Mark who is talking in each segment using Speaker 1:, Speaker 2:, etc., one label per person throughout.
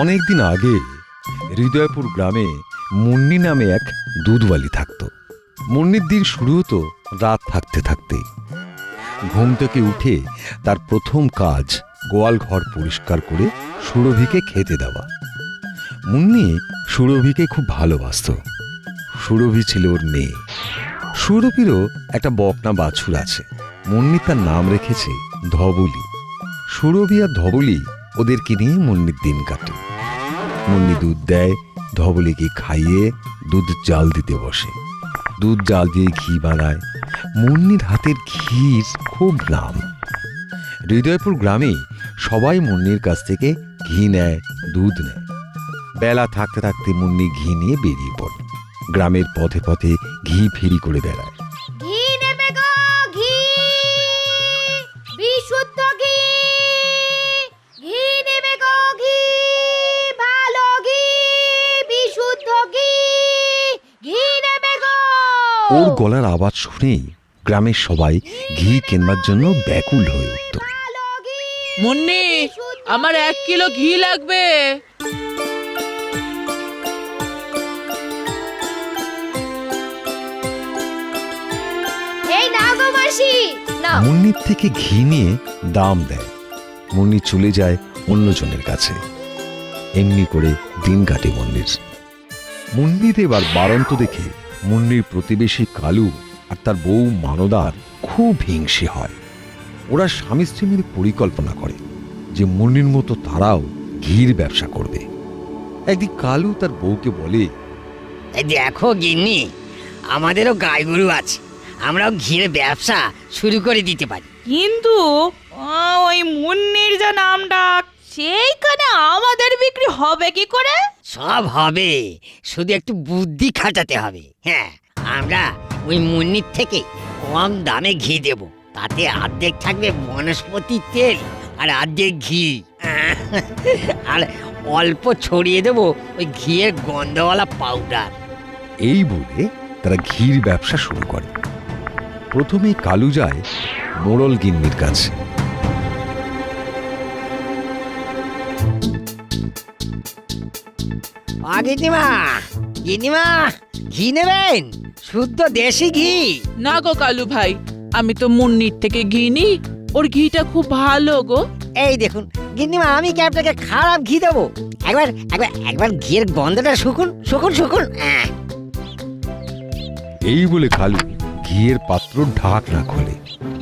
Speaker 1: অনেকদিন আগে হৃদয়পুর গ্রামে মুন্নি নামে এক দুধওয়ালি থাকত। মুন্নির দিন শুরু হতো রাত থাকতে থাকতে। ঘুম থেকে উঠে তার প্রথম কাজ গোয়াল ঘর পরিষ্কার করে সুরভিকে খেতে দেওয়া। মুন্নি সুরভিকে খুব ভালোবাসত। সুরভি ছিল ওর মেয়ে। সুরভিরও একটা বকনা বাছুর আছে। মুন্নি তার নাম রেখেছে ধবলি। সুরভি আর ধবলি ওদেরকে নিয়ে মুন্নির দিন কাটে। মুন্নি দুধ দেয়, ধবলিকে খাইয়ে দুধ জাল দিতে বসে। দুধ জাল দিয়ে ঘি বানায়। মুন্নির হাতের ঘির খুব নাম। হৃদয়পুর গ্রামে সবাই মুন্নির কাছ থেকে ঘি নেয়, দুধ নেয়। বেলা থাকতে থাকতে মুন্নি ঘি নিয়ে বেরিয়ে পড়ে। গ্রামের পথে পথে ঘি ফেরি করে বেড়ায়।
Speaker 2: ঘি নেবে গো, ঘি, বিশুদ্ধ ঘি, ঘি নেবে গো, ঘি, ভালো ঘি, বিশুদ্ধ ঘি, ঘি নেবে গো।
Speaker 1: ওর গলার আওয়াজ শুনেই গ্রামের সবাই ঘি কেনবার জন্য ব্যাকুল হয়ে উঠত।
Speaker 3: মুন্নি, আমার 1 কিলো ঘি লাগবে।
Speaker 2: এই নাও গো মাসি, নাও।
Speaker 1: মুন্নির থেকে ঘি নিয়ে দাম দেয়। মুন্নি চলে যায় অন্যজনের কাছে। এমনি করে দিন কাটে মুন্নির। মুন্নির এবার বারন্ত দেখে মুন্নির প্রতিবেশী কালু আর তার বউ মানদার খুব হিংসে হয়। ওরা স্বামী স্ত্রী মিলে পরিকল্পনা করে যে মুন্নির মতো তারাও ঘির ব্যবসা করবে। একদিন কালু তার বউকে বলে,
Speaker 4: দেখো গিন্নি, আমাদেরও গাই গরু আছে, আমরাও ঘিরে ব্যবসা শুরু করে দিতে পারি।
Speaker 3: কিন্তু ওই মুন্নির যা নাম ডাক, সেইখানে আমাদের বিক্রি হবে কি করে?
Speaker 4: সব হবে, শুধু একটু বুদ্ধি খাটাতে হবে। হ্যাঁ, আমরা ওই মুন্নির থেকে কম দামে ঘি দেব। তাতে অর্ধেক থাকবে বনস্পতি তেল আর অর্ধেক ঘি। আর অল্প ছড়িয়ে দেব ওই ঘিয়ের গন্ধওয়ালা পাউডার।
Speaker 1: এই বলে তারা ঘির ব্যবসা শুরু করে। প্রথমে কালু যায় মোড়ল গিন্নির কাছে।
Speaker 4: গিন্নিমা, গিন্নিমা, ঘি নেবেন? শুদ্ধ দেশি ঘি।
Speaker 3: না গো কালু ভাই, আমি তো মুন্নির থেকে ঘি নিই, ওর ঘিটা খুব ভালো গো।
Speaker 4: এই দেখুন গিন্নিমা, আমি কি আপনাকে খারাপ ঘি দেবো? একবার একবার একবার ঘিয়ের গন্ধটা শুকুন, শুকুন, শুকুন।
Speaker 1: এই বলে কালু ঘিয়ের পাত্র ঢাকনা খোলে।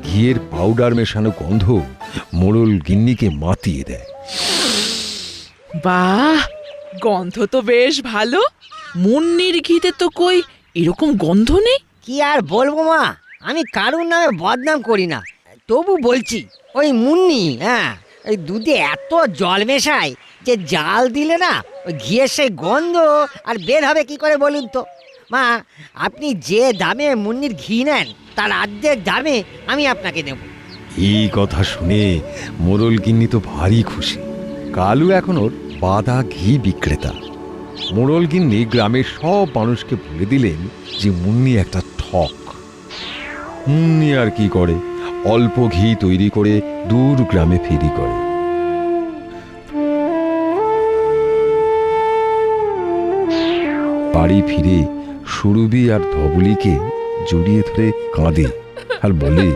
Speaker 1: ঘিয়ের পাউডার মেশানো গন্ধ মোড়ল গিন্নিকে মাতিয়ে দেয়।
Speaker 3: বাহ, গন্ধ তো বেশ ভালো। মুন্নির ঘিতে তো কই এরকম গন্ধ নেই।
Speaker 4: কি আর বলবো মা, আমি কারুর নামে বদনাম করি না, তবু বলছি ওই মুন্নি ওই দুধে এত জল মেশায় যে জাল দিলে না ওই ঘিয়ের সেই গন্ধ আর বের হবে কি করে বলুন তো? মা, আপনি যে দামে মুন্নির ঘি নেন তার অর্ধেক দামে আমি আপনাকে দেব।
Speaker 1: এই কথা শুনে মোড়ল গিন্নি তো ভারী খুশি। কালু এখন ওর বাঁধা ঘি বিক্রেতা। মোড়ল গিন্নি গ্রামের সব মানুষকে বলে দিলেন যে মুন্নি একটা ঠক। মুন্নি আর কি করে, অল্প ঘি তৈরি করে দূর গ্রামে ফেরি করে। বাড়ি ফিরে সুরভি আর ধবলিকে জড়িয়ে ধরে কাঁদে আর বলে,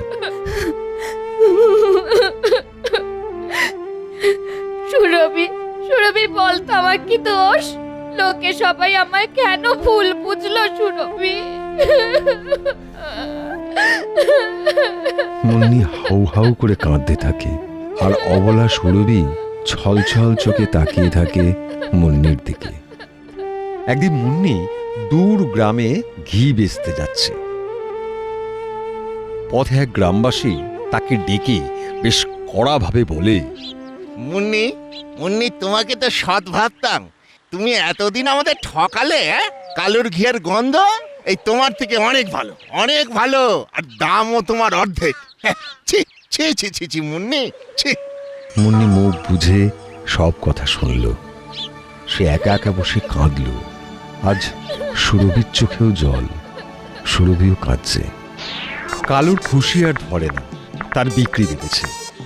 Speaker 2: সুরভি, সুরভি, বলতো আমার কি দোষ? লোকে সবাই আমায় কেন ভুল বুঝলো সুরভি?
Speaker 1: মুন্নি হাউ হাউ করে কাঁদতে থাকে আর অবলা সুরভি ছল ছল চোখে তাকিয়ে থাকে মুন্নির দিকে। একদিন মুন্নি দূর গ্রামে ঘি বেচতে যাচ্ছে। পথে এক গ্রামবাসী তাকে ডেকে বেশ কড়াভাবে বলে,
Speaker 5: মুন্নি, মুন্নি, তোমাকে তো সৎ ভাবতাম, তুমি এতদিন আমাদের ঠকালে। কালুর ঘিয়ের গন্ধ এই তোমার থেকে অনেক ভালো, অনেক ভালো, আর দামও তোমার অর্ধেক। ছি ছি ছি ছি ছি মুন্নি, ছি।
Speaker 1: মুন্নি মুখ বুঝে সব কথা শুনল। সে একা একা বসে কাঁদল। আজ সুরভির চোখেও জল, সুরভিও কাঁদছে। কালুর খুশি আর ধরে না। তার বিক্রি বেড়েছে।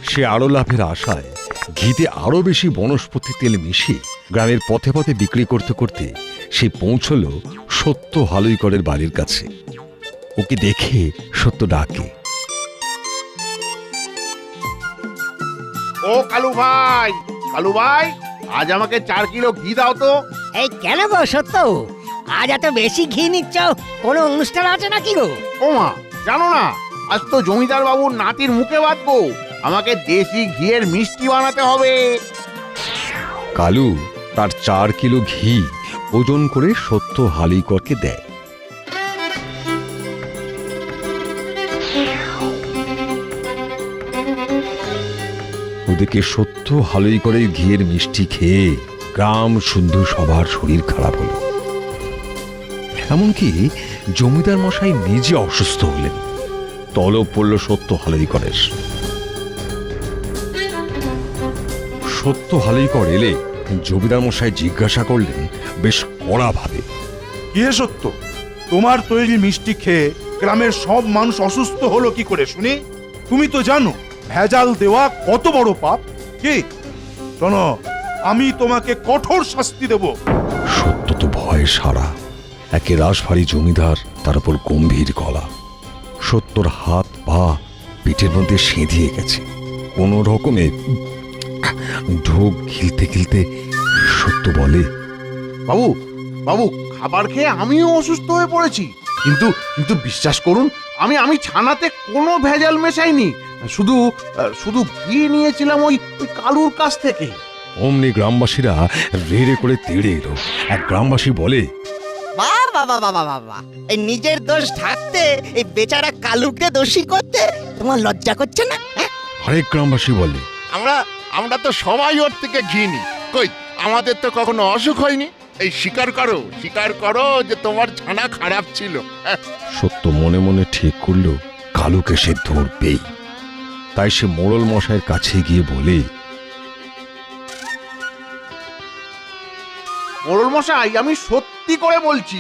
Speaker 1: সে আরো লাভের আশায় ঘিতে আরো বেশি বনস্পতি তেল মিশিয়ে গ্রামের পথে পথে বিক্রি করতে করতে সে পৌঁছলো সত্য হালুইকরের বাড়ির কাছে। ওকে দেখে সত্য ডাকে,
Speaker 5: ও কালু ভাই, কালু ভাই, আজ আমাকে 4 কিলো ঘি দাও তো।
Speaker 4: এই কেন গো সত্য, আজ এত বেশি ঘি নিচ্ছ? কোনো অনুষ্ঠান আছে নাকি গো?
Speaker 5: ওমা, জানো না আজ তো জমিদার বাবুর নাতির মুখে বাঁধবো, আমাকে দেশি ঘিয়ের মিষ্টি বানাতে হবে।
Speaker 1: কালু তার 4 কিলো ঘি ওজন করে সত্য হালুইকরকে দেয়। ওদিকে সত্য হালুইকরের ঘিয়ের মিষ্টি খেয়ে গ্রাম শুদ্ধ সবার শরীর খারাপ হলো। এমনকি জমিদার মশাই নিজে অসুস্থ হলেন। তলব পড়ল সত্য হালুইকরের। সত্য হালুইকর এলে জমিদার মশাই জিজ্ঞাসা করলেন বেশ কড়া ভাবে,
Speaker 6: কি হে সত্য, তোমার তৈরি মিষ্টি খেয়ে গ্রামের সব মানুষ অসুস্থ হলো কি করে শুনি? তুমি তো জানো ভেজাল দেওয়া কত বড় পাপ। কি শোনো, আমি তোমাকে কঠোর শাস্তি দেব।
Speaker 1: সত্য তো ভয়ে সারা। একে রাশভারী জমিদার, তার উপর গম্ভীর গলা। সত্যর হাত পা পিঠের মধ্যে সেঁধিয়ে গেছে। কোন রকমে ঢোক গিলতে গিলতে সত্য বলে,
Speaker 5: বাবু, বাবু, খাবার খেয়ে আমিও অসুস্থ হয়ে পড়েছি, কিন্তু কিন্তু বিশ্বাস করুন, আমি ছানাতে কোনো ভেজাল মেশাইনি, শুধু শুধু ঘি নিয়েছিলাম ওই কালুর কাছ থেকে।
Speaker 1: অমনি গ্রামবাসীরা রেড়ে করে তেড়ে এলো। এক গ্রামবাসী বলে,
Speaker 7: বাবা বাবা বাবা, এই নিজের দোষ ঢাকতে এই বেচারা কালুকে দোষী করতে তোমার লজ্জা করছে না?
Speaker 1: আরেক গ্রামবাসী বলে,
Speaker 5: আমরা তো সবাই ওর থেকে ঘি নিই, কই আমাদের তো কখনো অসুখ হয়নি। এই স্বীকার করো যে তোমার ছানা খারাপ ছিল।
Speaker 1: সত্য মনে মনে ঠিক করলো কালুকে সে ধরবেই। তাই সে মোড়ল মশাইয়ের কাছে গিয়ে বলে,
Speaker 5: মোড়ল মশাই, আমি সত্যি করে বলছি,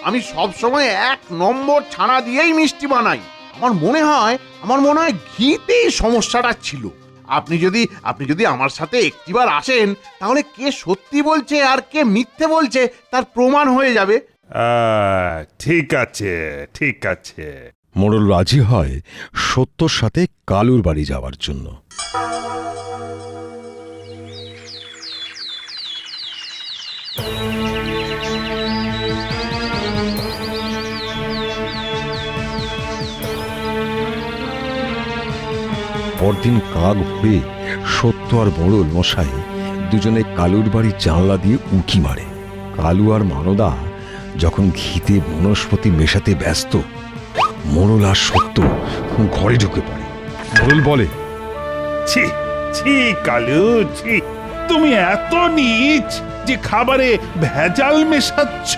Speaker 5: আমি সব সময় 1 নম্বর ছানা দিয়েই মিষ্টি বানাই। আমার মনে হয় ঘিতেই সমস্যাটা ছিল। আপনি যদি আমার সাথে একটিবার আসেন, তাহলে কে সত্যি বলছে আর কে মিথ্যে বলছে তার প্রমাণ হয়ে যাবে।
Speaker 6: ঠিক আছে, ঠিক আছে।
Speaker 1: মোড়ল রাজি হয় সত্যর সাথে কালুর বাড়ি যাওয়ার জন্য। পরদিন কাক ভরে সত্য আর মোড়ল মশাই দুজনে কালুর বাড়ির জানলা দিয়ে উঁকি মারে। কালু আর মানদা যখন ঘিতে বনস্পতি মেশাতে ব্যস্ত, মোড়ল আর সত্য ঘরে ঢুকে পড়ে। মোড়ল বলে,
Speaker 6: ছি ছি কালু, ছি, তুমি এত নীচ যে খাবারে ভেজাল মেশাচ্ছ।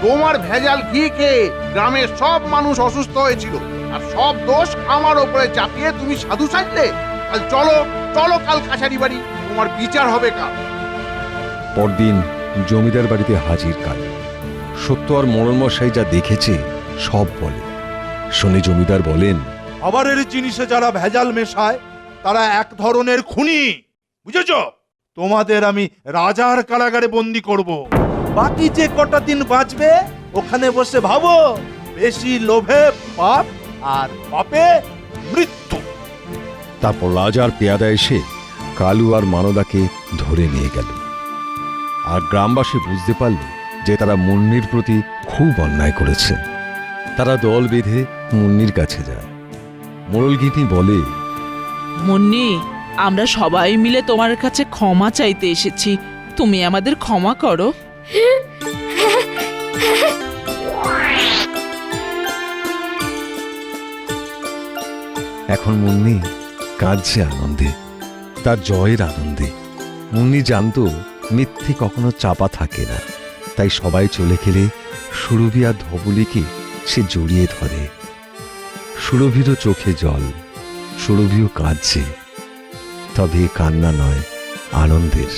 Speaker 5: তোমার ভেজাল ঘি খেয়ে গ্রামের সব মানুষ অসুস্থ হয়েছিল, আর সব দোষ আমার ওপরে চাপিয়ে তুমি সাধু সাজলে। কাল চলো কাল কাছারি বাড়ি, তোমার বিচার হবে কাল।
Speaker 1: পরদিন জমিদার বাড়িতে হাজির কালু। সত্য আর মোড়ল মশাই যা দেখেছে সব বলে। শুনে জমিদার বলেন,
Speaker 6: খাবারের জিনিসে যারা ভেজাল মেশায় তারা এক ধরনের খুনি, বুঝেছ? তোমাদের আমি রাজার কারাগারে বন্দি করব। বাকি যে কটা দিন বাঁচবে ওখানে বসে ভাবো, বেশি লোভে পাপ আর পাপে মৃত্যু।
Speaker 1: তারপর রাজার পেয়াদা এসে কালু আর মানদাকে ধরে নিয়ে গেল। আর গ্রামবাসী বুঝতে পারল যে তারা মুন্নির প্রতি খুব অন্যায় করেছে। তারা দল বেঁধে মুন্নির কাছে যায়। মোড়লগিন্নি বলে,
Speaker 8: মুন্নি, আমরা সবাই মিলে তোমার কাছে ক্ষমা চাইতে এসেছি, তুমি আমাদের ক্ষমা করো।
Speaker 1: এখন মুন্নি কাঁদছে আনন্দে, তার জয়ের আনন্দে। মুন্নি জানতো মিথ্যে কখনো চাপা থাকে না, তাই সবাই চলে গেলে সুরভি আর ধবলিকে সে জড়িয়ে ধরে। সুরভিরও চোখে জল, সুরভিও কাঁদছে, তবে কান্না নয়, আনন্দের।